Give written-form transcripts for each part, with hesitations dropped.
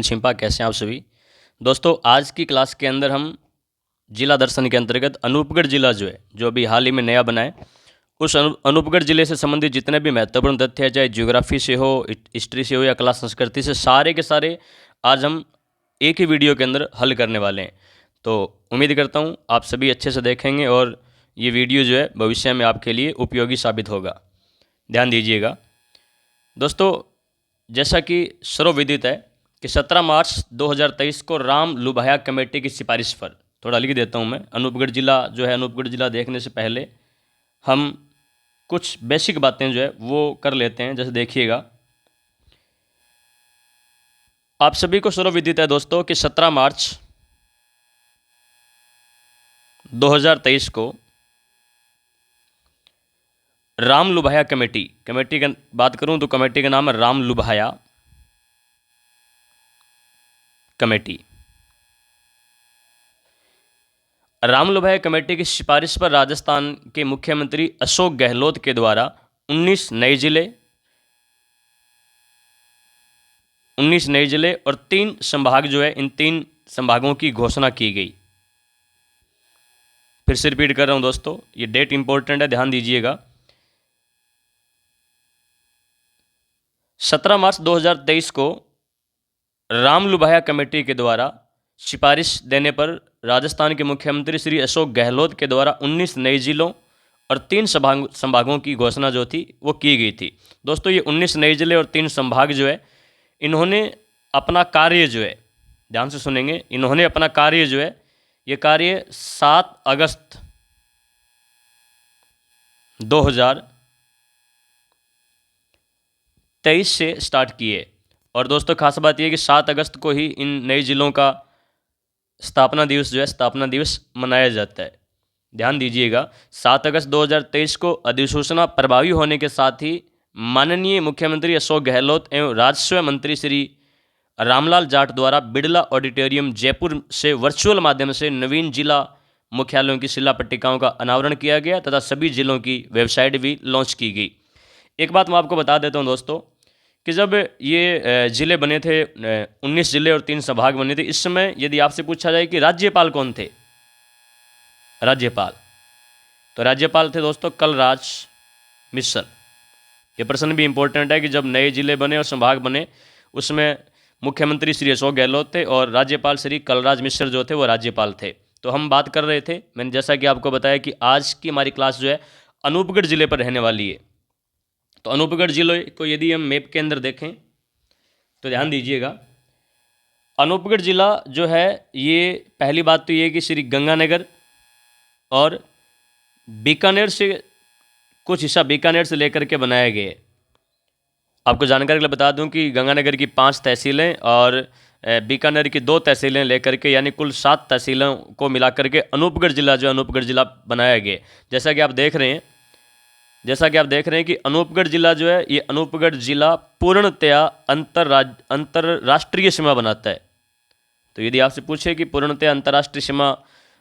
छिंपा कैसे हैं आप सभी दोस्तों। आज की क्लास के अंदर हम जिला दर्शन के अंतर्गत अनूपगढ़ जिला जो अभी हाल ही में नया बना है, उस अनूपगढ़ जिले से संबंधित जितने भी महत्वपूर्ण तथ्य है, चाहे ज्योग्राफी से हो, हिस्ट्री से हो या कला संस्कृति से, सारे के सारे आज हम एक ही वीडियो के अंदर हल करने वाले हैं। तो उम्मीद करता हूँ आप सभी अच्छे से देखेंगे और ये वीडियो भविष्य में आपके लिए उपयोगी साबित होगा। ध्यान दीजिएगा दोस्तों। जैसा कि सर्वविदित है कि 17 मार्च 2023 को राम लुभाया कमेटी की सिफारिश पर, थोड़ा लिख देता हूं मैं, अनूपगढ़ जिला अनूपगढ़ जिला देखने से पहले हम कुछ बेसिक बातें वो कर लेते हैं। जैसे देखिएगा, आप सभी को सर्वविदित है दोस्तों कि 17 मार्च 2023 को राम लुभाया कमेटी की बात करूं तो कमेटी का नाम है राम लुभाया कमेटी। राम लुभाया कमेटी की सिफारिश पर राजस्थान के मुख्यमंत्री अशोक गहलोत के द्वारा 19 नए जिले और 3 संभाग इन 3 संभागों की घोषणा की गई। फिर से रिपीट कर रहा हूं दोस्तों, ये डेट इंपॉर्टेंट है, ध्यान दीजिएगा। 17 मार्च 2023 को राम लुभाया कमेटी के द्वारा सिफारिश देने पर राजस्थान के मुख्यमंत्री श्री अशोक गहलोत के द्वारा 19 नए जिलों और 3 संभागों की घोषणा थी वो की गई थी। दोस्तों, ये 19 नए जिले और 3 संभाग इन्होंने अपना कार्य ध्यान से सुनेंगे, इन्होंने अपना कार्य ये कार्य 7 अगस्त 2023 से स्टार्ट किए। और दोस्तों खास बात यह कि 7 अगस्त को ही इन नए जिलों का स्थापना दिवस मनाया जाता है। ध्यान दीजिएगा, 7 अगस्त 2023 को अधिसूचना प्रभावी होने के साथ ही माननीय मुख्यमंत्री अशोक गहलोत एवं राजस्व मंत्री श्री रामलाल जाट द्वारा बिड़ला ऑडिटोरियम जयपुर से वर्चुअल माध्यम से नवीन जिला मुख्यालयों की शिला पट्टिकाओं का अनावरण किया गया तथा सभी जिलों की वेबसाइट भी लॉन्च की गई। एक बात मैं आपको बता देता हूं दोस्तों कि जब ये ज़िले बने थे, 19 ज़िले और 3 संभाग बने थे, इस समय यदि आपसे पूछा जाए कि राज्यपाल कौन थे, तो राज्यपाल थे दोस्तों कलराज मिश्र। ये प्रश्न भी इम्पोर्टेंट है कि जब नए ज़िले बने और संभाग बने, उसमें मुख्यमंत्री श्री अशोक गहलोत थे और राज्यपाल श्री कलराज मिश्र थे वो राज्यपाल थे। तो हम बात कर रहे थे, मैंने जैसा कि आपको बताया कि आज की हमारी क्लास अनूपगढ़ ज़िले पर रहने वाली है। तो अनूपगढ़ जिले को यदि हम मैप के अंदर देखें तो ध्यान दीजिएगा, अनूपगढ़ जिला ये पहली बात तो ये कि श्री गंगानगर और बीकानेर से कुछ हिस्सा बीकानेर से लेकर के बनाया गया है। आपको जानकारी के लिए बता दूं कि गंगानगर की 5 तहसीलें और बीकानेर की 2 तहसीलें लेकर के यानी कुल 7 तहसीलों को मिलाकर के अनूपगढ़ जिला बनाया गया। जैसा कि आप देख रहे हैं कि अनूपगढ़ जिला ये अनूपगढ़ जिला पूर्णतया अंतरराष्ट्रीय सीमा बनाता है। तो यदि आपसे पूछे कि पूर्णतया अंतर्राष्ट्रीय सीमा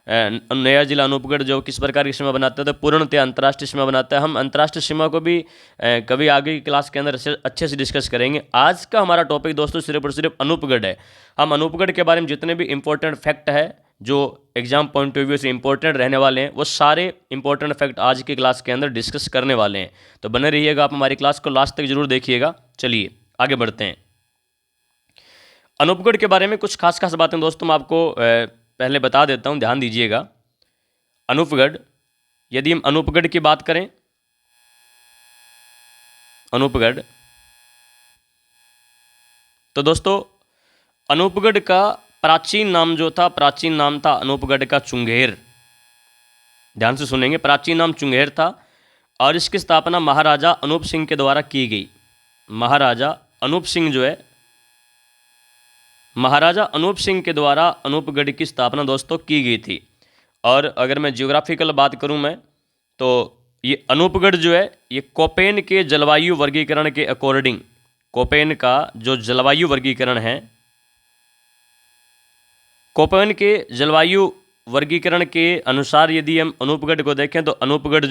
नया जिला अनूपगढ़ किस प्रकार की सीमा बनाता है, तो पूर्णतया अंतर्राष्ट्रीय सीमा बनाता है। हम अंतर्राष्ट्रीय सीमा को भी कभी आगे की क्लास के अंदर अच्छे से डिस्कस करेंगे। आज का हमारा टॉपिक दोस्तों सिर्फ और सिर्फ अनूपगढ़ है। हम अनूपगढ़ के बारे में जितने भी इंपॉर्टेंट फैक्ट है जो एग्जाम पॉइंट ऑफ व्यू से इंपॉर्टेंट रहने वाले हैं, वो सारे इंपॉर्टेंट फैक्ट आज की क्लास के अंदर डिस्कस करने वाले हैं। तो बने रहिएगा, आप हमारी क्लास को लास्ट तक जरूर देखिएगा। चलिए आगे बढ़ते हैं। अनूपगढ़ के बारे में कुछ खास बातें दोस्तों मैं आपको पहले बता देता हूं, ध्यान दीजिएगा। अनूपगढ़, यदि हम अनूपगढ़ की बात करें, अनूपगढ़, तो दोस्तों अनूपगढ़ का प्राचीन नाम था अनूपगढ़ का चुंगेर। ध्यान से सुनेंगे, प्राचीन नाम चुंगेर था और इसकी स्थापना महाराजा अनूप सिंह के द्वारा की गई। महाराजा अनूप सिंह के द्वारा अनूपगढ़ की स्थापना दोस्तों की गई थी। और अगर मैं जियोग्राफिकल बात करूं मैं, तो ये अनूपगढ़ ये कोपेन के जलवायु वर्गीकरण के अकॉर्डिंग, कोपेन का जो जलवायु वर्गीकरण है, कोपेन के जलवायु वर्गीकरण के अनुसार यदि हम अनूपगढ़ को देखें तो अनूपगढ़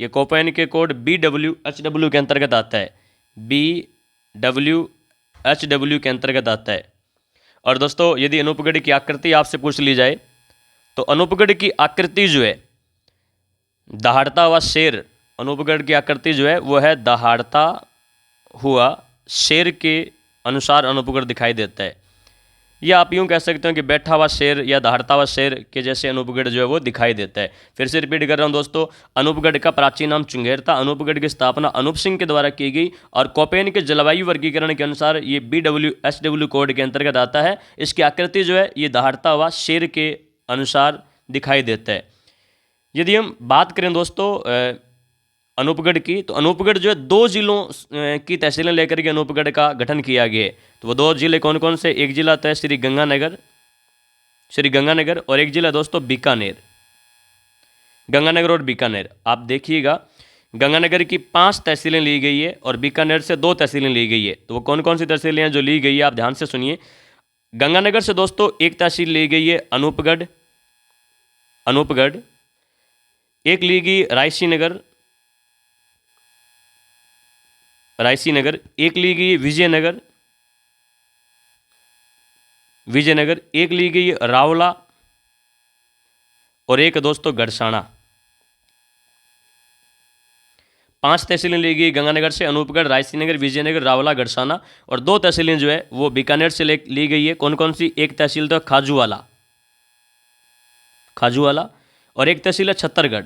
ये कोपेन के कोड BWHW के अंतर्गत आता है, BWHW के अंतर्गत आता है। और दोस्तों यदि अनूपगढ़ की आकृति आपसे पूछ ली जाए तो अनूपगढ़ की आकृति जो है दहाड़ता हुआ शेर, अनूपगढ़ की आकृति जो है वो है दहाड़ता हुआ शेर के अनुसार अनूपगढ़ दिखाई देता है, या आप यूँ कह सकते हो कि बैठा हुआ शेर या दहाड़ता हुआ शेर के जैसे अनूपगढ़ जो है वो दिखाई देता है। फिर से रिपीट कर रहा हूँ दोस्तों, अनूपगढ़ का प्राचीन नाम चुंगेर था। अनूपगढ़ की स्थापना अनूप सिंह के द्वारा की गई और कोपेन के जलवायु वर्गीकरण के अनुसार ये BWSW कोड के अंतर्गत आता है। इसकी आकृति जो है ये दहाड़ता हुआ शेर के अनुसार दिखाई देता है। यदि हम बात करें दोस्तों अनूपगढ़ की, तो अनूपगढ़ जो है 2 जिलों की तहसीलें लेकर के अनूपगढ़ का गठन किया गया है। तो वो 2 जिले कौन कौन से? एक जिला तो है श्री गंगानगर और एक जिला दोस्तों बीकानेर। गंगानगर और बीकानेर, आप देखिएगा गंगानगर की 5 तहसीलें ली गई है और बीकानेर से 2 तहसीलें ली गई है। तो वो कौन कौन सी तहसीलें हैं जो ली गई है, आप ध्यान से सुनिए। गंगानगर से दोस्तों एक तहसील ली गई है अनूपगढ़, एक ली गई रायसी नगर, एक ली गई विजयनगर, एक ली गई रावला और एक दोस्तों गड़साना। 5 तहसीलें ली गई गंगानगर से, अनूपगढ़, रायसी नगर, विजयनगर, रावला, गड़साना, और 2 तहसीलें जो है वो बीकानेर से ली गई है। कौन कौन सी? एक तहसील तो खाजूवाला और एक तहसील है छत्तरगढ़।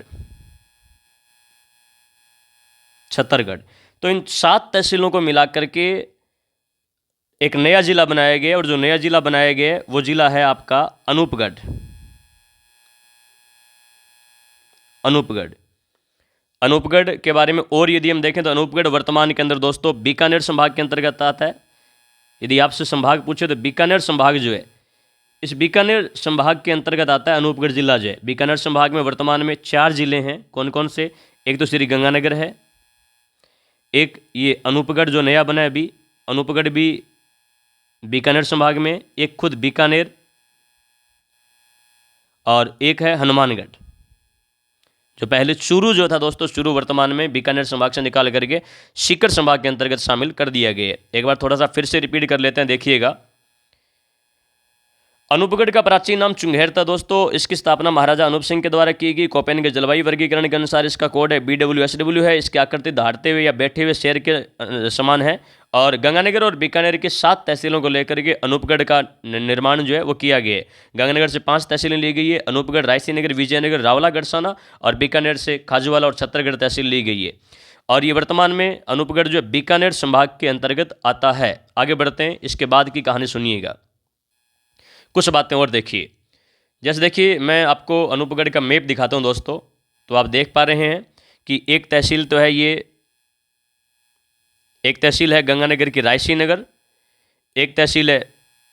तो इन 7 तहसीलों को मिलाकर के एक नया जिला बनाया गया और जो नया जिला बनाया गया वो जिला है आपका अनूपगढ़ के बारे में और यदि हम देखें तो अनूपगढ़ वर्तमान के अंदर दोस्तों बीकानेर संभाग के अंतर्गत आता है। यदि आपसे संभाग पूछे तो बीकानेर संभाग जो है इस बीकानेर संभाग के अंतर्गत आता है अनूपगढ़ जिला जो है। बीकानेर संभाग में वर्तमान में 4 जिले हैं। कौन कौन से? एक तो श्री गंगानगर है, एक ये अनूपगढ़ जो नया बना है अभी, अनूपगढ़ भी बीकानेर संभाग में, एक खुद बीकानेर और एक है हनुमानगढ़। जो पहले चूरू जो था दोस्तों, चूरू वर्तमान में बीकानेर संभाग से निकाल करके सीकर संभाग के अंतर्गत शामिल कर दिया गया है। एक बार थोड़ा सा फिर से रिपीट कर लेते हैं, देखिएगा। अनूपगढ़ का प्राचीन नाम चुंगेर था दोस्तों। इसकी स्थापना महाराजा अनूप सिंह के द्वारा की गई। कोपेन के जलवायु वर्गीकरण के अनुसार इसका कोड है BWSW है। इसकी आकृति दहाड़ते हुए या बैठे हुए शेर के समान है। और गंगानगर और बीकानेर की 7 तहसीलों को लेकर के अनूपगढ़ का निर्माण जो है वो किया गया है। गंगानगर से 5 तहसीलें ली गई है, अनूपगढ़, रायसी नगर, विजयनगर, रावला, गड़साना, और बीकानेर से खाजूवाला और छत्तरगढ़ तहसील ली गई है। और ये वर्तमान में अनूपगढ़ जो है बीकानेर संभाग के अंतर्गत आता है। आगे बढ़ते हैं, इसके बाद की कहानी सुनिएगा। कुछ बातें और देखिए, जैसे देखिए मैं आपको अनूपगढ़ का मैप दिखाता हूँ दोस्तों। तो आप देख पा रहे हैं कि एक तहसील तो है ये, एक तहसील है गंगानगर की रायसी नगर, एक तहसील है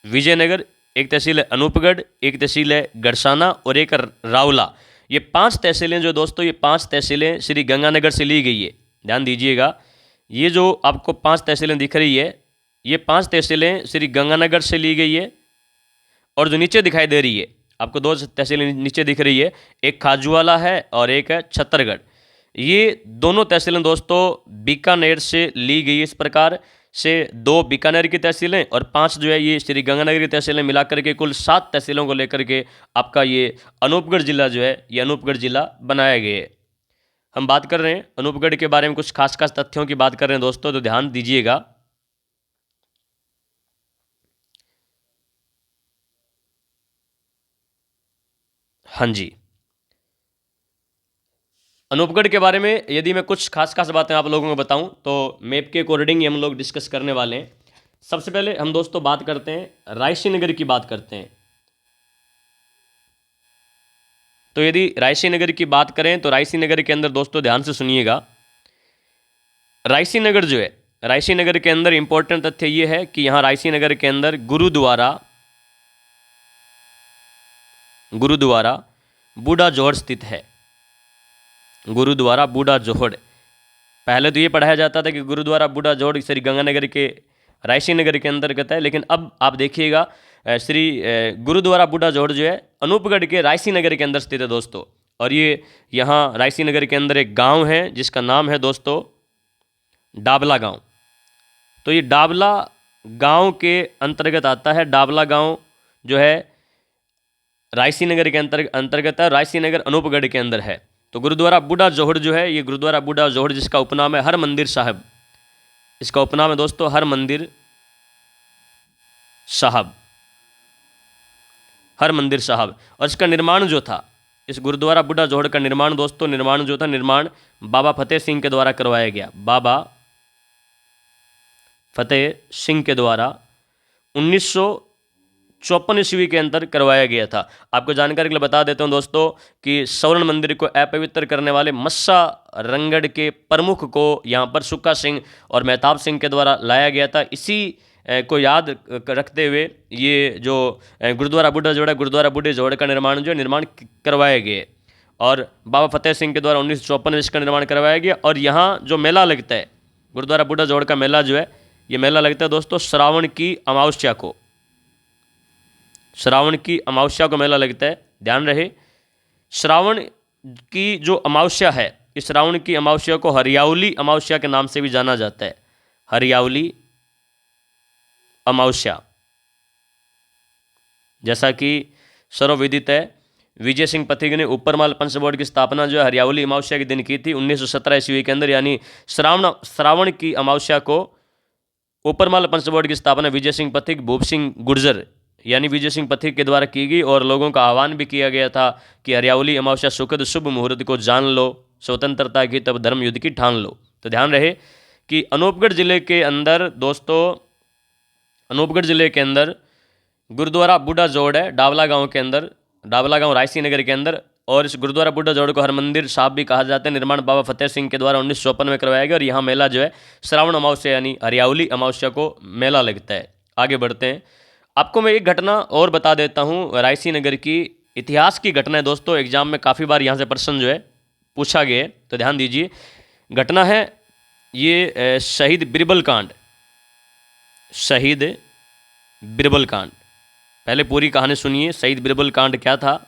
विजयनगर, एक तहसील है अनूपगढ़, एक तहसील है गड़साना और एक रावला। ये 5 तहसीलें जो दोस्तों, ये 5 तहसीलें श्री गंगानगर से ली गई है। ध्यान दीजिएगा, ये जो आपको 5 तहसीलें दिख रही है, ये 5 तहसीलें श्री गंगानगर से ली गई है। और जो नीचे दिखाई दे रही है आपको 2 तहसीलें नीचे दिख रही है, एक खाजूवाला है और एक है छत्तरगढ़। ये दोनों तहसीलें दोस्तों बीकानेर से ली गई। इस प्रकार से 2 बीकानेर की तहसीलें और 5 जो है ये श्री गंगानगर की तहसीलें मिलाकर के कुल 7 तहसीलों को लेकर के आपका ये अनूपगढ़ जिला जो है, ये अनूपगढ़ जिला बनाया गया है। हम बात कर रहे हैं अनूपगढ़ के बारे में, कुछ खास तथ्यों की बात कर रहे हैं दोस्तों, तो ध्यान दीजिएगा। हाँ जी, अनूपगढ़ के बारे में यदि मैं कुछ खास बातें आप लोगों को बताऊं तो मैप के अकॉर्डिंग हम लोग डिस्कस करने वाले हैं। सबसे पहले हम दोस्तों बात करते हैं रायसी नगर की बात करते हैं। तो यदि रायसी नगर की बात करें तो रायसी नगर के अंदर दोस्तों ध्यान से सुनिएगा, रायसी नगर जो है, रायसी नगर के अंदर इंपॉर्टेंट तथ्य ये है कि यहाँ रायसी नगर के अंदर गुरुद्वारा बूढ़ा जोहड़ स्थित है। गुरुद्वारा बूढ़ा जोहड़, पहले तो ये पढ़ाया जाता था कि गुरुद्वारा बूढ़ा जोहड़ श्री गंगानगर के रायसी नगर के अंतर्गत है, लेकिन अब आप देखिएगा श्री गुरुद्वारा बूढ़ा जोहड़ जो है अनूपगढ़ के रायसी नगर के अंदर स्थित है दोस्तों। और ये यहाँ रायसी नगर के अंदर एक गांव है जिसका नाम है दोस्तों डाबला गांव। तो ये डाबला गांव के अंतर्गत आता है। डाबला गांव जो है रायसी नगर के अंतर्गत है, रायसी नगर अनूपगढ़ के अंदर है। तो गुरुद्वारा बूढ़ा जोहड़ जो है, ये गुरुद्वारा बूढ़ा जोहड़ जिसका उपनाम है हरमंदिर साहब, इसका उपनाम है दोस्तों हरमंदिर साहब, हरमंदिर साहब। और इसका निर्माण जो था, इस गुरुद्वारा बूढ़ा जोहड़ का निर्माण दोस्तों, निर्माण जो था, निर्माण बाबा फतेह सिंह के द्वारा करवाया गया। बाबा फतेह सिंह के द्वारा 1954 ईस्वी के अंदर करवाया गया था। आपको जानकारी के लिए बता देता हूं दोस्तों कि स्वर्ण मंदिर को अपवित्र करने वाले मस्सा रंगड़ के प्रमुख को यहाँ पर सुक्का सिंह और मेहताब सिंह के द्वारा लाया गया था। इसी को याद रखते हुए ये जो गुरुद्वारा बूढ़ा जोड़ा, गुरुद्वारा बूढ़े जोड़ का निर्माण करवाया गया और बाबा फतेह सिंह के द्वारा 1954 में इसका निर्माण करवाया गया। और यहाँ जो मेला लगता है, गुरुद्वारा बूढ़ा जोड़ का मेला जो है, ये मेला लगता है दोस्तों श्रावण की अमावस्या को, श्रावण की अमावस्या को मेला लगता है। ध्यान रहे, श्रावण की जो अमावस्या है, इस श्रावण की अमावस्या को हरियावली अमावस्या के नाम से भी जाना जाता है। हरियावली अमावस्या, जैसा कि सर्वविदित है, विजय सिंह पथिक ने ऊपरमाल पंच बोर्ड की स्थापना जो है हरियावली अमावस्या के दिन की थी 1917 ईस्वी के अंदर। यानी श्रावण की अमावस्या को ऊपरमाल पंच बोर्ड की स्थापना विजय सिंह पथिक, भूप सिंह गुर्जर यानी विजय सिंह पथिक के द्वारा की गई। और लोगों का आह्वान भी किया गया था कि हरियावली अमावस्या सुखद शुभ मुहूर्त को जान लो, स्वतंत्रता की तब धर्म युद्ध की ठान लो। तो ध्यान रहे कि अनूपगढ़ जिले के अंदर दोस्तों, अनूपगढ़ जिले के अंदर गुरुद्वारा बूढ़ा जोड़ है, डाबला गांव के अंदर, डाबला गांव रायसी नगर के अंदर। और इस गुरुद्वारा बूढ़ा जोड़ को हरमंदिर साहब भी कहा जाता है। निर्माण बाबा फतेह सिंह के द्वारा 1954 में करवाया गया। और यहाँ मेला जो है श्रावण अमावस्या यानी हरियावली अमावस्या को मेला लगता है। आगे बढ़ते हैं, आपको मैं एक घटना और बता देता हूँ, रायसी नगर की इतिहास की घटना है दोस्तों। एग्जाम में काफ़ी बार यहाँ से प्रश्न जो है पूछा गया है, तो ध्यान दीजिए। घटना है ये शहीद बिरबल कांड, शहीद बिरबल कांड। पहले पूरी कहानी सुनिए, शहीद बिरबल कांड क्या था,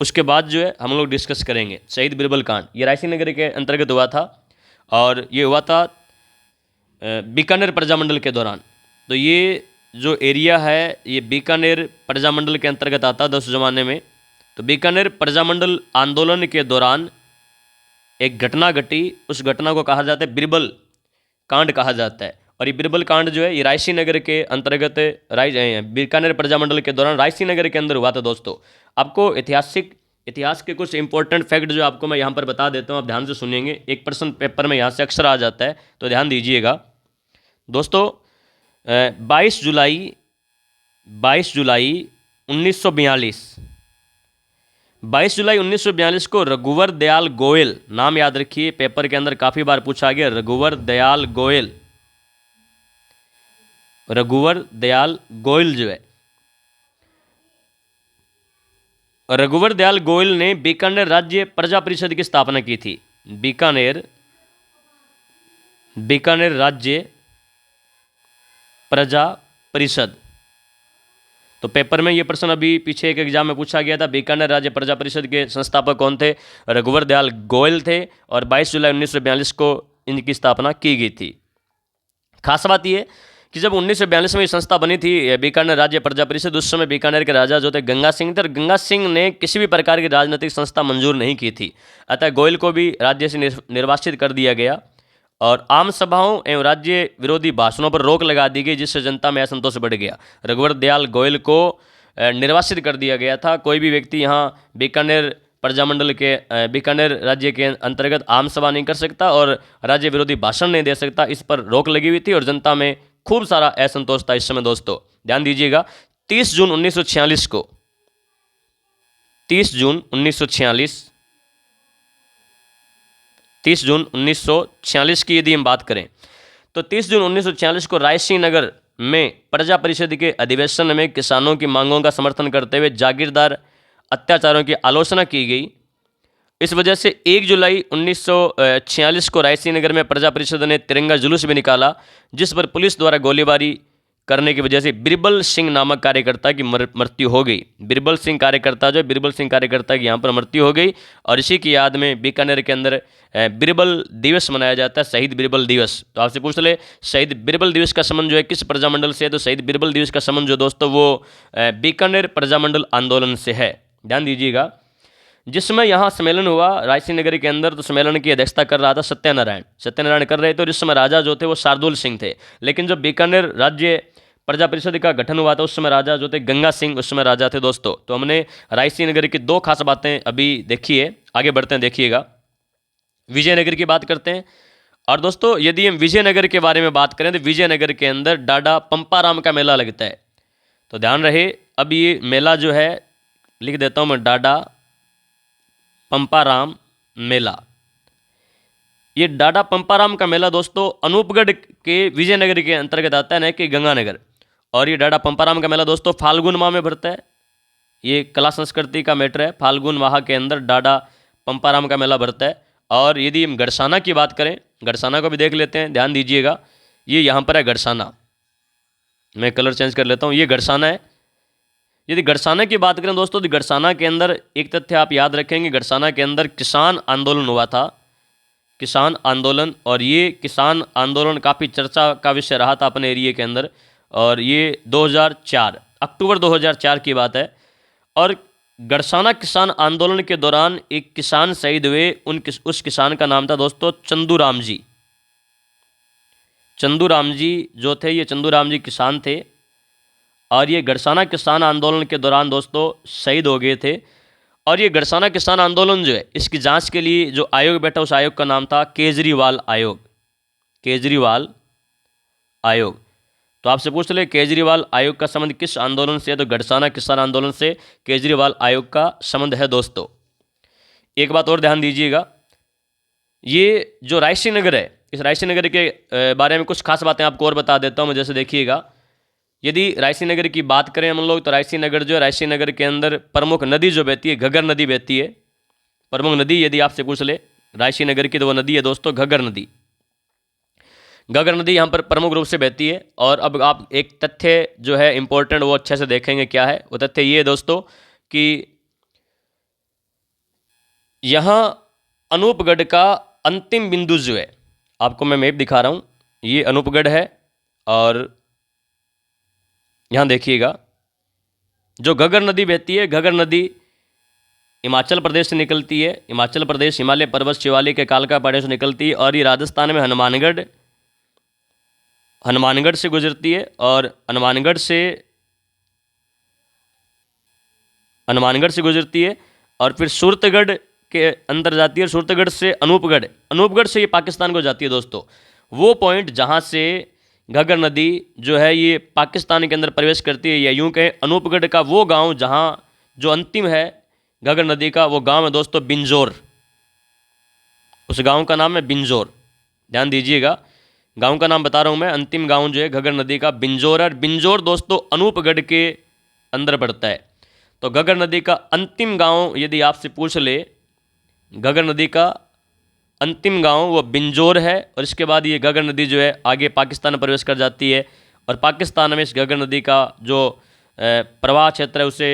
उसके बाद जो है हम लोग डिस्कस करेंगे। शहीद बिरबल कांड ये रायसी नगर के अंतर्गत हुआ था और ये हुआ था बीकानेर प्रजामंडल के दौरान। तो ये जो एरिया है ये बीकानेर प्रजामंडल के अंतर्गत आता था उस ज़माने में। तो बीकानेर प्रजामंडल आंदोलन के दौरान एक घटना घटी, उस घटना को कहा जाता है बिरबल कांड कहा जाता है। और ये बिरबल कांड जो है ये रायसी नगर के अंतर्गत बीकानेर प्रजामंडल के दौरान रायसी नगर के अंदर हुआ था दोस्तों। आपको इतिहास के कुछ इंपॉर्टेंट फैक्ट जो आपको मैं यहाँ पर बता देता हूँ, आप ध्यान से सुनेंगे। एक पर्सन पेपर में यहाँ से अक्सर आ जाता है, तो ध्यान दीजिएगा दोस्तों। 22 जुलाई 1942 22 जुलाई 1942 को रघुवर दयाल गोयल, नाम याद रखिए, पेपर के अंदर काफ़ी बार पूछा गया, रघुवर दयाल गोयल। रघुवर दयाल गोयल जो है, रघुवर दयाल गोयल ने बीकानेर राज्य प्रजा परिषद की स्थापना की थी। बीकानेर राज्य प्रजा परिषद। तो पेपर में ये प्रश्न अभी पीछे एक एग्जाम में पूछा गया था, बीकानेर राज्य प्रजा परिषद के संस्थापक कौन थे, रघुवर दयाल गोयल थे। और 22 जुलाई 1942 को इनकी स्थापना की गई थी। खास बात ये कि जब 1942 में ये संस्था बनी थी बीकानेर राज्य प्रजा परिषद, उस समय बीकानेर के राजा जो थे गंगा सिंह थे। और गंगा सिंह ने किसी भी प्रकार की राजनीतिक संस्था मंजूर नहीं की थी, अतः गोयल को भी राज्य से निर्वासित कर दिया गया और आम सभाओं एवं राज्य विरोधी भाषणों पर रोक लगा दी गई, जिससे जनता में असंतोष बढ़ गया। रघुवर दयाल गोयल को निर्वासित कर दिया गया था। कोई भी व्यक्ति यहाँ बीकानेर प्रजामंडल के बीकानेर राज्य के अंतर्गत आम सभा नहीं कर सकता और राज्य विरोधी भाषण नहीं दे सकता, इस पर रोक लगी हुई थी और जनता में खूब सारा असंतोष था इस समय दोस्तों। ध्यान दीजिएगा, 30 जून 1946 को, 30 जून 1946 की यदि हम बात करें तो 30 जून 1946 को रायसी नगर में प्रजा परिषद के अधिवेशन में किसानों की मांगों का समर्थन करते हुए जागीरदार अत्याचारों की आलोचना की गई। इस वजह से 1 जुलाई 1946 को रायसी नगर में प्रजा परिषद ने तिरंगा जुलूस भी निकाला, जिस पर पुलिस द्वारा गोलीबारी करने की वजह से बिरबल सिंह नामक कार्यकर्ता की मृत्यु हो गई। बिरबल सिंह कार्यकर्ता की यहाँ पर मृत्यु हो गई और इसी की याद में बीकानेर के अंदर बिरबल दिवस मनाया जाता है, शहीद बिरबल दिवस। तो आपसे पूछ ले शहीद बिरबल दिवस का संबंध जो है किस प्रजामंडल से है, तो शहीद बिरबल दिवस का संबंध जो दोस्तों वो बीकानेर प्रजामंडल आंदोलन से है, ध्यान दीजिएगा। जिसमें यहाँ सम्मेलन हुआ रायसिंह नगर के अंदर, तो सम्मेलन की अध्यक्षता कर रहा था सत्यनारायण कर रहे थे, और इस समय राजा जो थे वो शार्दुल सिंह थे। लेकिन जब बीकानेर राज्य प्रजा परिषद का गठन हुआ था उस समय राजा जो थे गंगा सिंह उस समय राजा थे दोस्तों। तो हमने रायसिंह नगर की दो खास बातें अभी देखी है, आगे बढ़ते हैं, देखिएगा। विजयनगर की बात करते हैं। और दोस्तों यदि हम विजयनगर के बारे में बात करें तो विजयनगर के अंदर डाडा पंपाराम का मेला लगता है। तो ध्यान रहे, अब ये मेला जो है लिख देता हूँ मैं, डाडा पंपाराम मेला। ये डाडा पंपाराम का मेला दोस्तों अनूपगढ़ के विजयनगर के अंतर्गत आता है, न कि गंगानगर। और ये डाडा पंपाराम का मेला दोस्तों फाल्गुन माह में भरता है। ये कला संस्कृति का मैटर है, फाल्गुन माह के अंदर डाडा पंपाराम का मेला भरता है। और यदि हम गड़साना की बात करें, गड़साना को भी देख लेते हैं, ध्यान दीजिएगा। ये यहाँ पर है गड़साना, मैं कलर चेंज कर लेता हूँ, ये गड़साना है। यदि गड़साना की बात करें दोस्तों तो गड़साना के अंदर एक तथ्य आप याद रखेंगे, गड़साना के अंदर किसान आंदोलन हुआ था, किसान आंदोलन। और ये किसान आंदोलन काफ़ी चर्चा का विषय रहा था अपने एरिया के अंदर। और ये 2004 अक्टूबर 2004 की बात है। और गड़साना किसान आंदोलन के दौरान एक किसान शहीद हुए, उस किसान का नाम था दोस्तों चंदूराम जी। चंदूराम जी जो थे, ये चंदूराम जी किसान थे और ये गड़साना किसान आंदोलन के दौरान दोस्तों शहीद हो गए थे। और ये गड़साना किसान आंदोलन जो है इसकी जांच के लिए जो आयोग बैठा उस आयोग का नाम था केजरीवाल आयोग, केजरीवाल आयोग। तो आपसे पूछ ले केजरीवाल आयोग का संबंध किस आंदोलन से है, तो गड़साना किसान आंदोलन से केजरीवाल आयोग का संबंध है दोस्तों। एक बात और ध्यान दीजिएगा, ये जो रायसिंह नगर है, इस रायसिंह नगर के बारे में कुछ खास बातें आपको और बता देता हूँ मैं। जैसे देखिएगा, यदि रायसिंह नगर की बात करें हम लोग तो रायसिंह नगर जो है, रायसिंह नगर के अंदर प्रमुख नदी जो बहती है घग्गर नदी बहती है। प्रमुख नदी यदि आपसे पूछ ले रायसिंह नगर की तो वो नदी है दोस्तों घग्गर नदी। घग्गर नदी यहाँ पर प्रमुख रूप से बहती है। और अब आप एक तथ्य जो है इंपॉर्टेंट वो अच्छे से देखेंगे, क्या है वो तथ्य, ये है दोस्तों कि यहाँ अनूपगढ़ का अंतिम बिंदु जो है, आपको मैं मैप दिखा रहा हूँ, ये अनूपगढ़ है। और यहाँ देखिएगा जो घग्गर नदी बहती है, घग्गर नदी हिमाचल प्रदेश से निकलती है, हिमाचल प्रदेश हिमालय पर्वत शिवालय के कालका पहाड़ियों से निकलती है। और ये राजस्थान में हनुमानगढ़ से गुजरती है। और हनुमानगढ़ से गुजरती है और फिर सूरतगढ़ के अंदर जाती है। सूरतगढ़ से अनूपगढ़ से ये पाकिस्तान को जाती है दोस्तों। वो पॉइंट जहाँ से घग्गर नदी जो है ये पाकिस्तान के अंदर प्रवेश करती है, या यूं कहें अनूपगढ़ का वो गांव जहाँ जो अंतिम है घग्गर नदी का, वो गांव है दोस्तों बिंजोर। उस गांव का नाम है बिंजोर, ध्यान दीजिएगा। गांव का नाम बता रहा हूं मैं, अंतिम गांव जो है घग्गर नदी का बिंजोर है। बिंजोर दोस्तों अनूपगढ़ के अंदर पड़ता है। तो घग्गर नदी का अंतिम गांव यदि आपसे पूछ ले, घग्गर नदी का अंतिम गांव वो बिंजोर है। और इसके बाद ये घग्गर नदी जो है आगे पाकिस्तान में प्रवेश कर जाती है। और पाकिस्तान में इस घग्गर नदी का जो प्रवाह क्षेत्र है उसे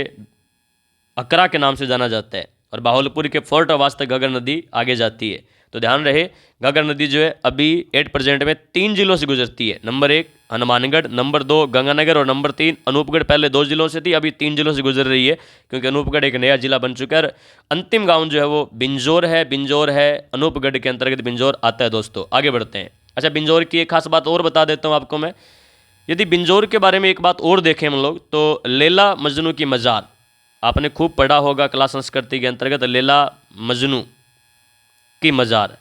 अकरा के नाम से जाना जाता है। और बाहुलपुर के फोर्ट आवास तक घग्गर नदी आगे जाती है। तो ध्यान रहे, घग्गर नदी जो है अभी एट प्रेजेंट में 3 जिलों से गुजरती है। नंबर 1 हनुमानगढ़, नंबर 2 गंगानगर और नंबर 3 अनूपगढ़। पहले 2 जिलों से थी, अभी 3 जिलों से गुजर रही है क्योंकि अनूपगढ़ एक नया जिला बन चुका है। अंतिम गांव जो है वो बिंजोर है अनूपगढ़ के अंतर्गत बिंजोर आता है दोस्तों। आगे बढ़ते हैं। अच्छा, बिंजोर की एक खास बात और बता देता हूँ आपको मैं। यदि बिंजोर के बारे में एक बात और देखें हम लोग तो लैला मजनू की मज़ार आपने खूब पढ़ा होगा कला संस्कृति के अंतर्गत, लैला मजनू की मज़ार।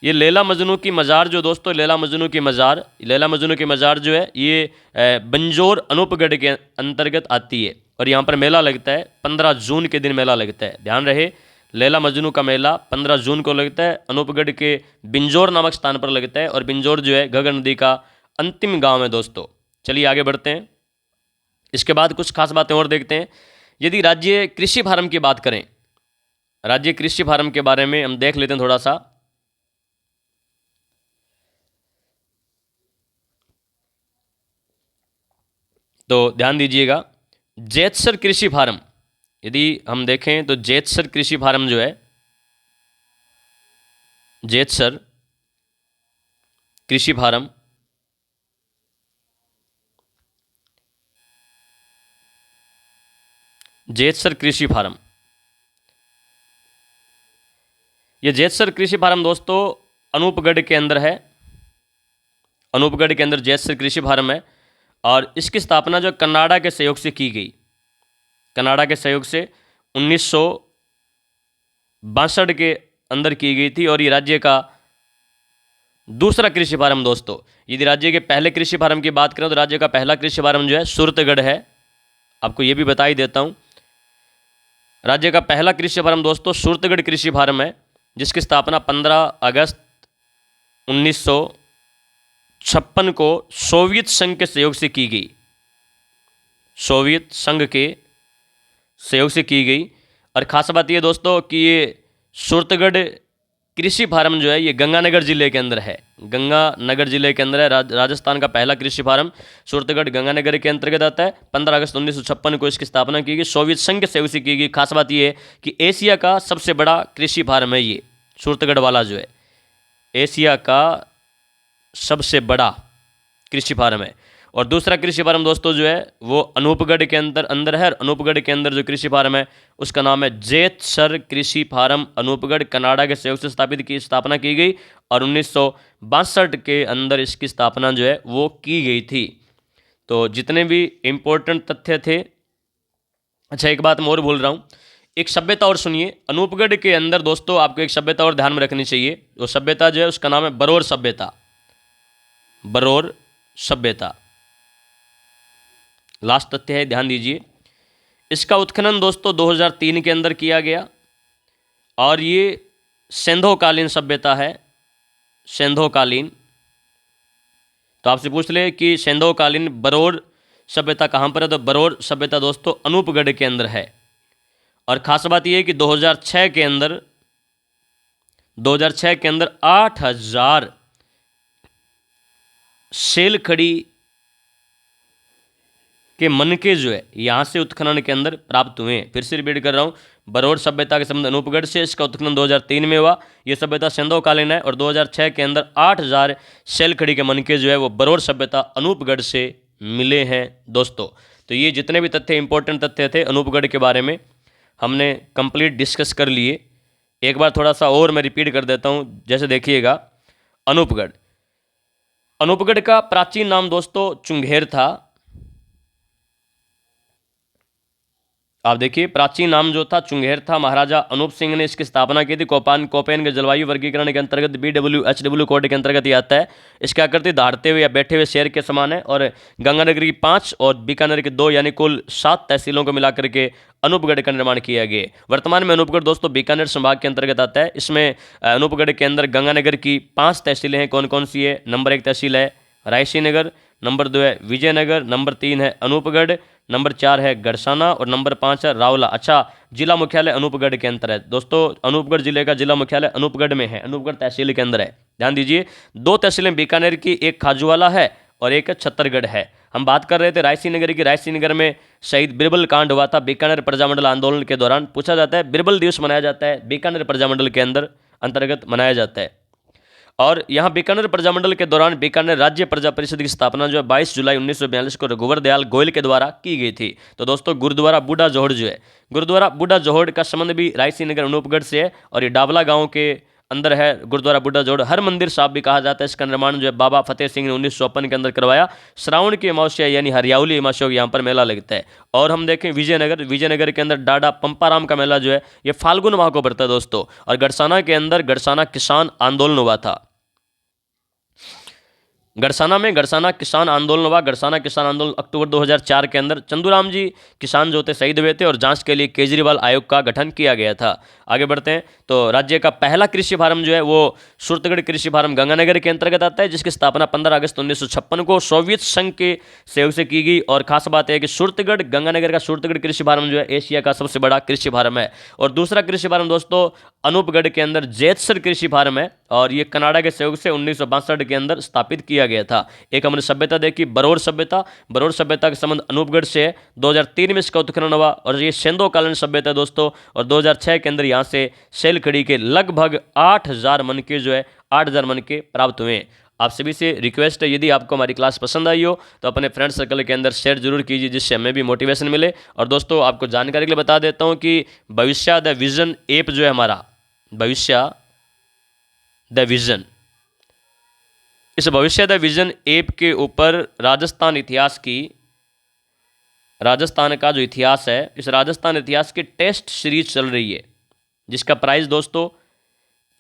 ये लैला मजनू की मज़ार जो दोस्तों, लैला मजनू की मज़ार जो है ये बिंजोर अनूपगढ़ के अंतर्गत आती है। और यहाँ पर मेला लगता है, 15 जून के दिन मेला लगता है। ध्यान रहे, लैला मजनू का मेला 15 जून को लगता है, अनूपगढ़ के बिंजोर नामक स्थान पर लगता है। और बिंजोर जो है घग्गर नदी का अंतिम गाँव है दोस्तों। चलिए आगे बढ़ते हैं। इसके बाद कुछ खास बातें और देखते हैं। यदि राज्य कृषि फार्म की बात करें, राज्य कृषि फार्म के बारे में हम देख लेते हैं थोड़ा सा। तो ध्यान दीजिएगा, जेतसर कृषि फार्म, यदि हम देखें तो जेतसर कृषि फार्म जो है, जेतसर कृषि फार्म जेतसर कृषि फार्म, ये जेतसर कृषि फार्म दोस्तों अनूपगढ़ के अंदर है। अनूपगढ़ के अंदर जेतसर कृषि फार्म है और इसकी स्थापना जो कनाडा के सहयोग से की गई। कनाडा के सहयोग से 1962 के अंदर की गई थी और ये राज्य का दूसरा कृषि फार्म दोस्तों। यदि राज्य के पहले कृषि फार्म की बात करें तो राज्य का पहला कृषि फार्म जो है सूरतगढ़ है। आपको ये भी बता ही देता हूँ, राज्य का पहला कृषि फार्म दोस्तों सूरतगढ़ कृषि फार्म है, जिसकी स्थापना 15 अगस्त 1956 को सोवियत संघ के सहयोग से की गई। सोवियत संघ के सहयोग से की गई। और ख़ास बात ये दोस्तों कि ये सूरतगढ़ कृषि फार्म जो है ये गंगानगर जिले के अंदर है। गंगानगर जिले के अंदर है। राजस्थान का पहला कृषि फार्म सूरतगढ़ गंगानगर के अंतर्गत आता है। 15 अगस्त 1956 को इसकी स्थापना की गई, सोवियत संघ के सहयोग से की गई। खास बात ये है कि एशिया का सबसे बड़ा कृषि फार्म है ये सूरतगढ़ वाला जो है, एशिया का सबसे बड़ा कृषि फार्म है। और दूसरा कृषि फार्म दोस्तों जो है वो अनूपगढ़ के अंदर है। और अनूपगढ़ के अंदर जो कृषि फार्म है उसका नाम है जेतसर कृषि फार्म अनूपगढ़, कनाडा के सहयोग से स्थापना की गई और 1962 के अंदर इसकी स्थापना जो है वो की गई थी। तो जितने भी इम्पोर्टेंट तथ्य थे। अच्छा, एक बात मैं और बोल रहा हूँ, एक सभ्यता और सुनिए। अनूपगढ़ के अंदर दोस्तों आपको एक सभ्यता और ध्यान में रखनी चाहिए। वो सभ्यता जो है उसका नाम है बरोर सभ्यता। बरोर सभ्यता लास्ट तथ्य है, ध्यान दीजिए। इसका उत्खनन दोस्तों 2003 के अंदर किया गया और ये सिंधोकालीन सभ्यता है। सिंधोकालीन, तो आपसे पूछ ले कि सिंधोकालीन बरोर सभ्यता कहाँ पर है, तो बरोर सभ्यता दोस्तों अनूपगढ़ के अंदर है। और ख़ास बात यह है कि 2006 के अंदर 8,000 सेलखड़ी के मनके जो है यहाँ से उत्खनन के अंदर प्राप्त हुए हैं। फिर से रिपीट कर रहा हूँ, बरोर सभ्यता के संबंध अनूपगढ़ से, इसका उत्खनन 2003 में हुआ। ये सभ्यता सिंधोकालीन है और 2006 के अंदर 8,000 सेलखड़ी के मनके जो है वो बरोर सभ्यता अनूपगढ़ से मिले हैं दोस्तों। तो ये जितने भी तथ्य इंपॉर्टेंट तथ्य थे अनूपगढ़ के बारे में हमने कंप्लीट डिस्कस कर लिए। एक बार थोड़ा सा और मैं रिपीट कर देता हूँ। जैसे देखिएगा, अनूपगढ़, अनूपगढ़ का प्राचीन नाम दोस्तों चुंगेर था। आप देखिए, प्राचीन नाम जो था चुंगेर था। महाराजा अनूप सिंह ने इसकी स्थापना की थी। कोपेन के जलवायु वर्गीकरण के अंतर्गत BWHW कोड के अंतर्गत ये आता है। इसकी आकृति दहाड़ते हुए या बैठे हुए शेर के समान है और गंगानगर की 5 और बीकानेर की 2 यानी कुल 7 तहसीलों को मिलाकर के अनूपगढ़ का निर्माण किया गया। वर्तमान में अनूपगढ़ दोस्तों बीकानेर संभाग के अंतर्गत आता है। इसमें अनूपगढ़ के अंदर गंगानगर की 5 तहसीलें हैं। कौन कौन सी है? नंबर 1 तहसील है रायसी नगर, नंबर 2 है विजयनगर, नंबर 3 है अनूपगढ़, नंबर 4 है गड़साना और नंबर 5 है रावला। अच्छा, जिला मुख्यालय अनूपगढ़ के अंदर है दोस्तों। अनूपगढ़ जिले का जिला मुख्यालय अनूपगढ़ में है, अनूपगढ़ तहसील के अंदर है। ध्यान दीजिए, 2 तहसीलें बीकानेर की, एक खाजूवाला है और एक छत्तरगढ़ है। हम बात कर रहे थे रायसी नगर की। रायसी नगर में शहीद बिरबल कांड हुआ था बीकानेर प्रजामंडल आंदोलन के दौरान। पूछा जाता है, बिरबल दिवस मनाया जाता है बीकानेर प्रजामंडल के अंदर अंतर्गत मनाया जाता है। और यहाँ बीकानेर प्रजामंडल के दौरान बीकानेर राज्य प्रजा परिषद की स्थापना जो है 22 जुलाई 1942 को रघुवर दयाल गोयल के द्वारा की गई थी। तो दोस्तों गुरुद्वारा बूढ़ा जोहड़ जो है, गुरुद्वारा बूढ़ा जोहड़ का संबंध भी रायसी नगर अनूपगढ़ से है और ये डाबला गांव के अंदर है गुरुद्वारा बूढ़ा जोहड़। हर मंदिर साहब भी कहा जाता है। इसका निर्माण जो है बाबा फतेह सिंह ने 1954 के अंदर करवाया। श्रावण की अमावस्या यानी हरियावली अमावस्या यहाँ पर मेला लगता है। और हम देखें विजयनगर के अंदर डाडा पंपाराम का मेला जो है ये फाल्गुन माह को पड़ता है दोस्तों। और गड़साना के अंदर गड़साना किसान आंदोलन हुआ था। गड़साना में गड़साना किसान आंदोलन हुआ। गड़साना किसान आंदोलन अक्टूबर 2004 के अंदर चंदूराम जी किसान जो थे शहीद हुए थे और जांच के लिए केजरीवाल आयोग का गठन किया गया था। आगे बढ़ते हैं तो राज्य का पहला कृषि फार्म जो है वो सूरतगढ़ कृषि फार्म गंगानगर के अंतर्गत आता है, जिसकी स्थापना 15 अगस्त 1956 को सोवियत संघ के सहयोग से की गई। और खास बात है कि सूरतगढ़ गंगानगर का सूरतगढ़ कृषि फार्म जो है एशिया का सबसे बड़ा कृषि फार्म है। और दूसरा कृषि फार्म दोस्तों अनूपगढ़ के अंदर जेतसर कृषि फार्म है और ये कनाडा के सहयोग से 1962 के अंदर स्थापित किया किया गया था। एक हमने सभ्यता देखी बरौर सभ्यता, बरौर सभ्यता का संबंध अनूपगढ़ से है। 2003 में इसका उत्खनन हुआ और ये सेंधो-कालीन सभ्यता दोस्तों, और 2006 के अंदर यहाँ से शैलखड़ी के लगभग 8000 मनके जो है 8000 मनके प्राप्त हुए हैं। आप सभी से रिक्वेस्ट है, यदि आपको हमारी क्लास पसंद आई हो तो अपने फ्रेंड सर्कल के अंदर शेयर जरूर कीजिए, जिससे हमें भी मोटिवेशन मिले। और दोस्तों आपको जानकारी के लिए बता देता हूं कि भविष्य द विजन ऐप जो है हमारा, भविष्य द विजन, इस भविष्य द विजन ऐप के ऊपर राजस्थान का जो इतिहास है, इस राजस्थान इतिहास की टेस्ट सीरीज चल रही है, जिसका प्राइस दोस्तों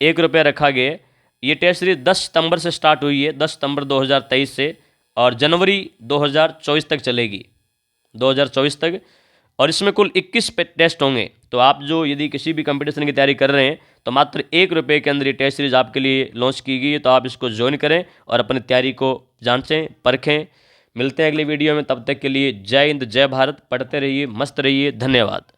1 रुपये रखा गया है। ये टेस्ट सीरीज 10 सितंबर से स्टार्ट हुई है, 10 सितंबर 2023 से, और जनवरी 2024 तक चलेगी, 2024 तक। और इसमें कुल 21 टेस्ट होंगे। तो आप जो यदि किसी भी कंपटीशन की तैयारी कर रहे हैं तो मात्र 1 रुपये के अंदर ये टेस्ट सीरीज आपके लिए लॉन्च की गई है। तो आप इसको ज्वाइन करें और अपनी तैयारी को जांचें, परखें। मिलते हैं अगली वीडियो में, तब तक के लिए जय हिंद, जय भारत। पढ़ते रहिए, मस्त रहिए, धन्यवाद।